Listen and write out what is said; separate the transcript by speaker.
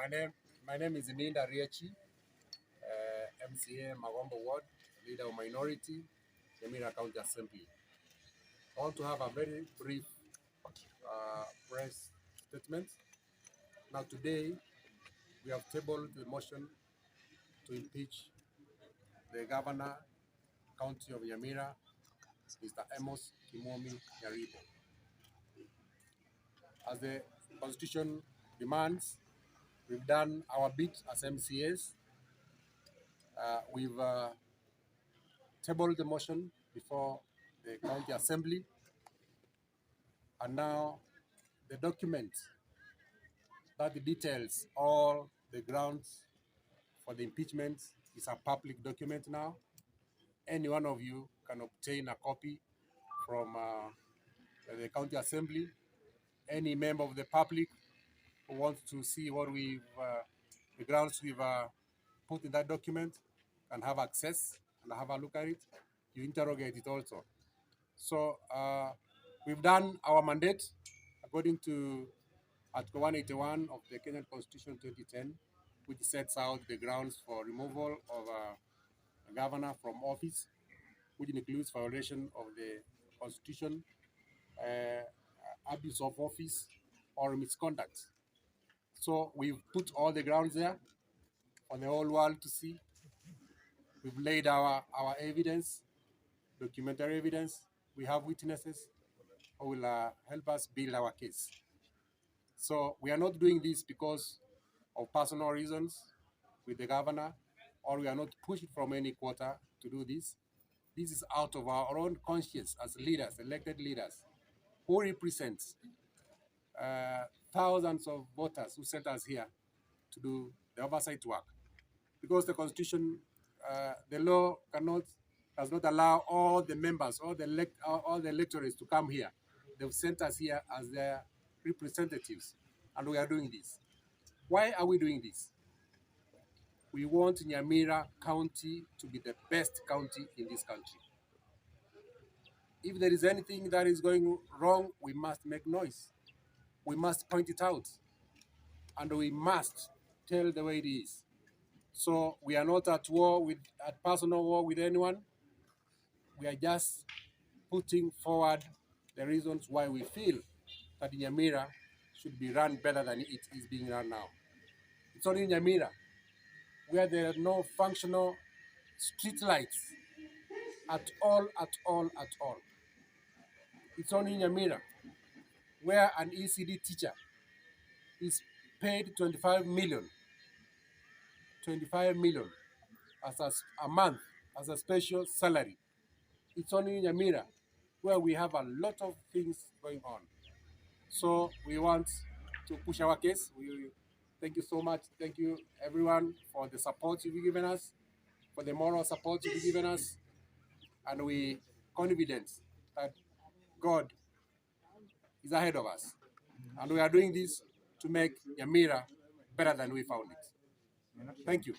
Speaker 1: My name is Nyaribo, MCA Magombo Ward, leader of minority, Nyamira County Assembly. I want to have a very brief press statement. Now today, we have tabled the motion to impeach the governor, County of Nyamira, Mr. Amos Nyaribo. As the Constitution demands, we've done our bit as MCAs. We've tabled the motion before the County Assembly, and now the document that details all the grounds for the impeachment is a public document now. Any one of you can obtain a copy from the County Assembly. Any member of the public who wants to see what the grounds we've put in that document can have access and have a look at it. You interrogate it also. So we've done our mandate according to Article 181 of the Kenyan Constitution 2010, which sets out the grounds for removal of a governor from office, which includes violation of the Constitution, abuse of office, or misconduct. So we've put all the grounds there for the whole world to see. We've laid our evidence, documentary evidence. We have witnesses who will help us build our case. So we are not doing this because of personal reasons with the governor, or we are not pushing from any quarter to do this. This is out of our own conscience as leaders, elected leaders, who represent thousands of voters who sent us here to do the oversight work. Because the Constitution, the law does not allow all the members, all the electorates to come here. They've sent us here as their representatives, and we are doing this. Why are we doing this? We want Nyamira County to be the best county in this country. If there is anything that is going wrong, we must make noise. We must point it out, and we must tell the way it is. So we are not at personal war with anyone. We are just putting forward the reasons why we feel that Nyamira should be run better than it is being run now. It's only in Nyamira where there are no functional street lights at all. It's only in Nyamira where an ECD teacher is paid 25 million as a month as a special salary. It's only in Nyamira where we have a lot of things going on. So we want to push our case. Thank you so much. Thank you everyone for the support you've given us, for the moral support you've given us, and we confident that God is ahead of us. And we are doing this to make Nyamira better than we found it. Thank you.